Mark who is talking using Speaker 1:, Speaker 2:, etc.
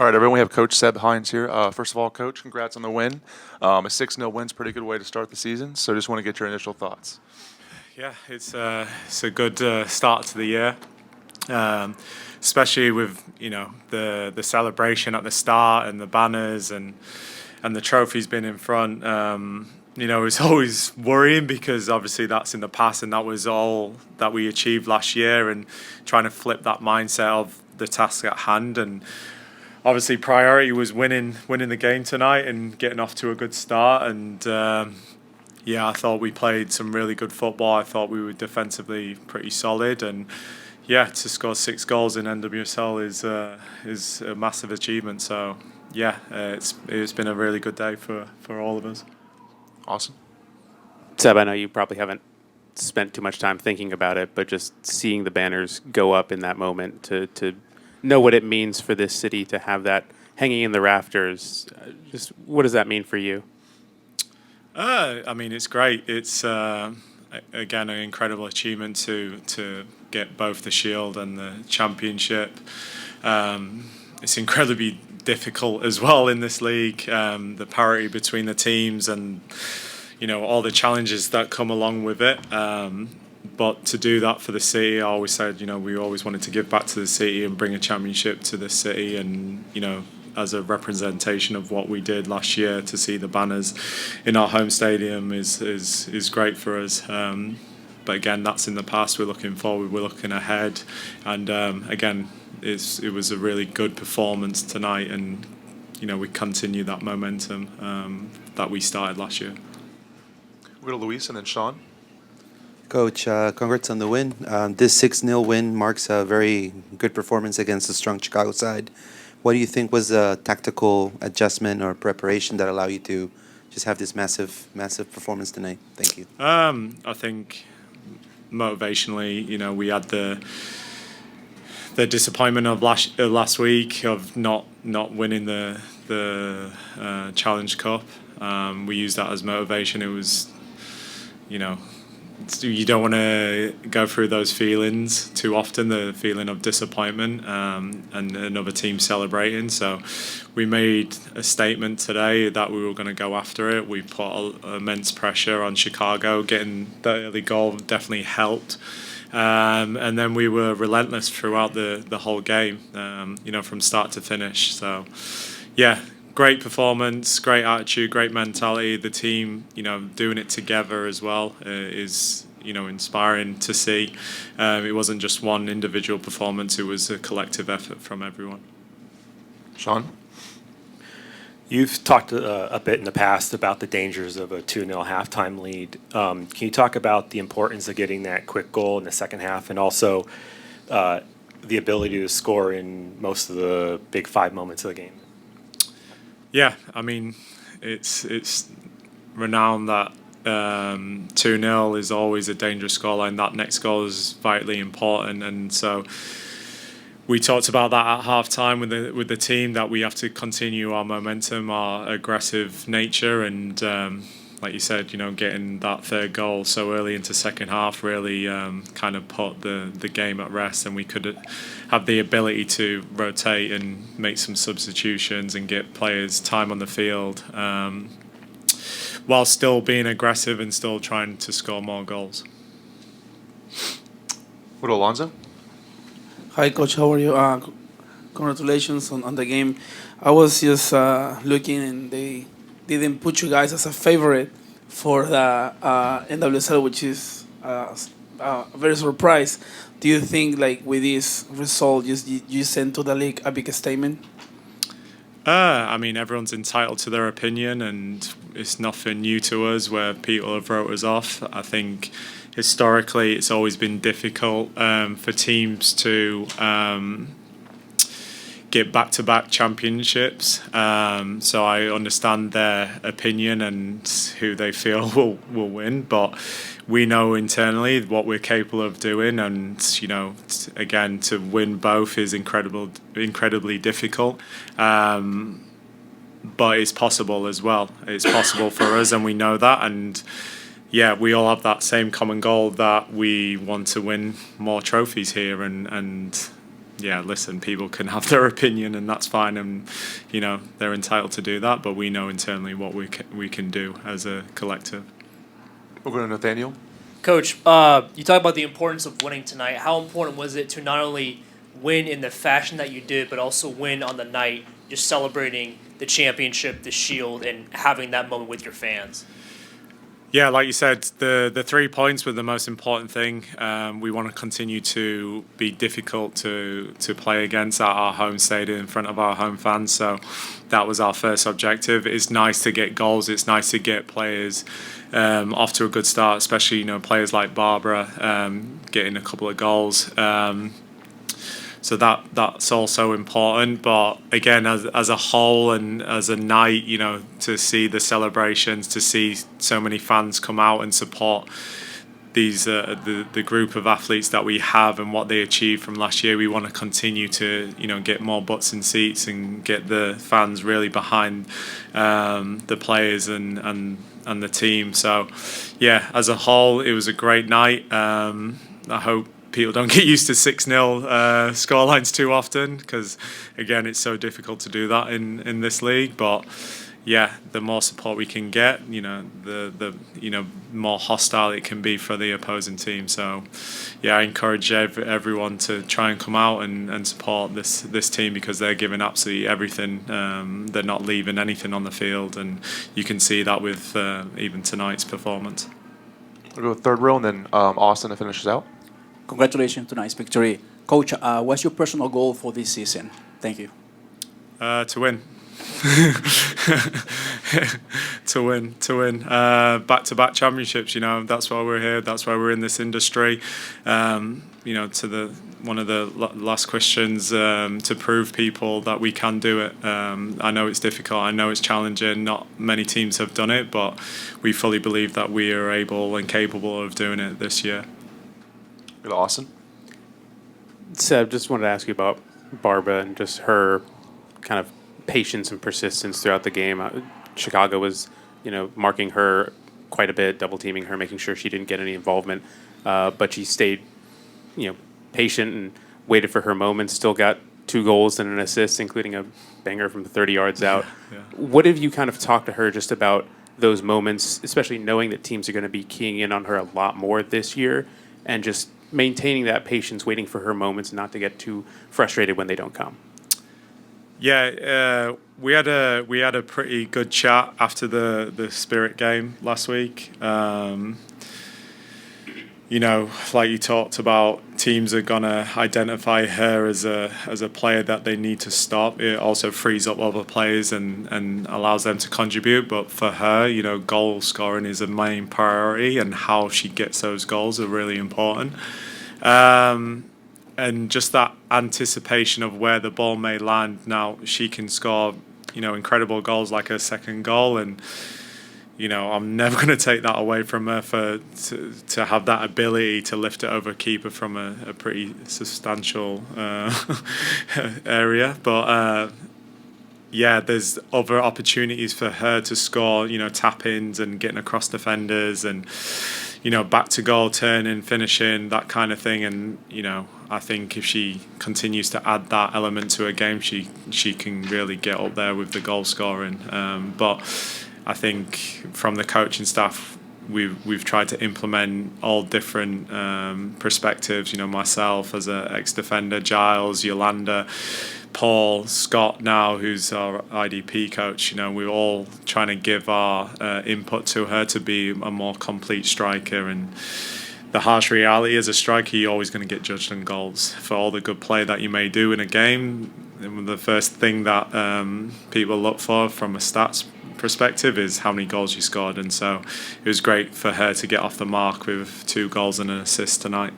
Speaker 1: All right, everyone, we have Coach Seb Hines here. First of all, Coach, congrats on the win. A 6-0 win's a pretty good way to start the season, so just want to get your initial thoughts.
Speaker 2: Yeah, it's a good start to the year, especially with the celebration at the start and the banners and the trophies being in front. It's always worrying because obviously that's in the past and that was all that we achieved last year, and trying to flip that mindset of the task at hand. And obviously priority was winning the game tonight and getting off to a good start. And yeah, I thought we played some really good football. I thought we were defensively pretty solid, and yeah, to score 6 goals in NWSL is a massive achievement. So yeah, it's been a really good day for all of us.
Speaker 1: Awesome.
Speaker 3: Seb, I know you probably haven't spent too much time thinking about it, but just seeing the banners go up in that moment to know what it means for this city to have that hanging in the rafters, just what does that mean for you?
Speaker 2: I mean, it's great. It's again an incredible achievement to get both the Shield and the Championship. It's incredibly difficult as well in this league. The parity between the teams and all the challenges that come along with it. But to do that for the city, I always said we always wanted to give back to the city and bring a championship to the city, and as a representation of what we did last year, to see the banners in our home stadium is great for us. But again, that's in the past. We're looking forward. We're looking ahead, and again, it was a really good performance tonight, and we continue that momentum that we started last year.
Speaker 1: We'll go to Luis and then Sean.
Speaker 4: Coach, congrats on the win. This 6-0 win marks a very good performance against a strong Chicago side. What do you think was a tactical adjustment or preparation that allowed you to just have this massive performance tonight? Thank you.
Speaker 2: I think motivationally, we had the disappointment of last week of not winning the Challenge Cup. We used that as motivation. It was, you don't want to go through those feelings too often, the feeling of disappointment and another team celebrating. So we made a statement today that we were going to go after it. We put immense pressure on Chicago. Getting the early goal definitely helped. And then we were relentless throughout the whole game, from start to finish. So, yeah, great performance, great attitude, great mentality. The team, doing it together as well is, inspiring to see. It wasn't just one individual performance, it was a collective effort from everyone.
Speaker 1: Sean?
Speaker 5: You've talked a bit in the past about the dangers of a 2-0 halftime lead. Can you talk about the importance of getting that quick goal in the second half, and also the ability to score in most of the big 5 moments of the game?
Speaker 2: Yeah, I mean, it's renowned that 2-0 is always a dangerous scoreline. That next goal is vitally important, and so we talked about that at half time with the team, that we have to continue our momentum, our aggressive nature, and like you said, getting that third goal so early into second half really kind of put the game at rest, and we could have the ability to rotate and make some substitutions and get players time on the field while still being aggressive and still trying to score more goals.
Speaker 1: What to Alonso?
Speaker 6: Hi, Coach. How are you? Congratulations on the game. I was just looking, and they didn't put you guys as a favorite for the NWSL, which is a very surprise. Do you think, like, with this result, you send to the league a big statement?
Speaker 2: I mean, everyone's entitled to their opinion, and it's nothing new to us where people have wrote us off. I think historically it's always been difficult for teams to get back-to-back championships. So I understand their opinion and who they feel will win, but we know internally what we're capable of doing, and again, to win both is incredibly difficult. But it's possible as well. It's possible for us, and we know that. And yeah, we all have that same common goal, that we want to win more trophies here, and yeah, listen, people can have their opinion, and that's fine, and they're entitled to do that. But we know internally what we can do as a collective.
Speaker 1: We'll go to Nathaniel.
Speaker 7: Coach, you talk about the importance of winning tonight. How important was it to not only win in the fashion that you did, but also win on the night, just celebrating the championship, the Shield, and having that moment with your fans?
Speaker 2: Yeah, like you said, the 3 points were the most important thing. We want to continue to be difficult to play against at our home stadium in front of our home fans. So that was our first objective. It's nice to get goals. It's nice to get players off to a good start, especially players like Barbara getting a couple of goals. So that's also important. But again, as a whole and as a night, to see the celebrations, to see so many fans come out and support these the group of athletes that we have and what they achieved from last year, we want to continue to get more butts in seats and get the fans really behind the players and the team. So yeah, as a whole, it was a great night. I hope people don't get used to 6-0 scorelines too often, because again, it's so difficult to do that in this league. But yeah, the more support we can get, the more hostile it can be for the opposing team. So yeah, I encourage everyone to try and come out and support this team, because they're giving absolutely everything. They're not leaving anything on the field, and you can see that with even tonight's performance.
Speaker 1: We'll go third row, and then Austin to finish us out.
Speaker 8: Congratulations to tonight's victory. Coach, what's your personal goal for this season? Thank you.
Speaker 2: To win. to win. Back-to-back championships. That's why we're here. That's why we're in this industry. To one of the last questions, to prove people that we can do it. I know it's difficult. I know it's challenging. Not many teams have done it, but we fully believe that we are able and capable of doing it this year.
Speaker 1: Go to Austin.
Speaker 3: Seb, just wanted to ask you about Barbara and just her kind of patience and persistence throughout the game. Chicago was, marking her quite a bit, double teaming her, making sure she didn't get any involvement. But she stayed, patient and waited for her moments. Still got 2 goals and an assist, including a banger from 30 yards out.
Speaker 2: Yeah.
Speaker 3: What have you kind of talked to her just about those moments, especially knowing that teams are going to be keying in on her a lot more this year, and just maintaining that patience, waiting for her moments, not to get too frustrated when they don't come?
Speaker 2: Yeah, we had a pretty good chat after the Spirit game last week. Like you talked about, teams are gonna identify her as a player that they need to stop. It also frees up other players and allows them to contribute. But for her, goal scoring is a main priority, and how she gets those goals are really important. And just that anticipation of where the ball may land. Now she can score, incredible goals like her second goal, and I'm never going to take that away from her to have that ability to lift it over a keeper from a pretty substantial area. But yeah, there's other opportunities for her to score, tap-ins and getting across defenders and, back to goal, turning, finishing, that kind of thing. And, I think if she continues to add that element to her game, she can really get up there with the goal scoring. But I think from the coaching staff, we've tried to implement all different perspectives. Myself as an ex-defender, Giles, Yolanda, Paul, Scott now, who's our IDP coach. We're all trying to give our input to her to be a more complete striker. And the harsh reality as a striker, you're always going to get judged on goals. For all the good play that you may do in a game, the first thing that people look for from a stats perspective is how many goals you scored. And so it was great for her to get off the mark with 2 goals and an assist tonight.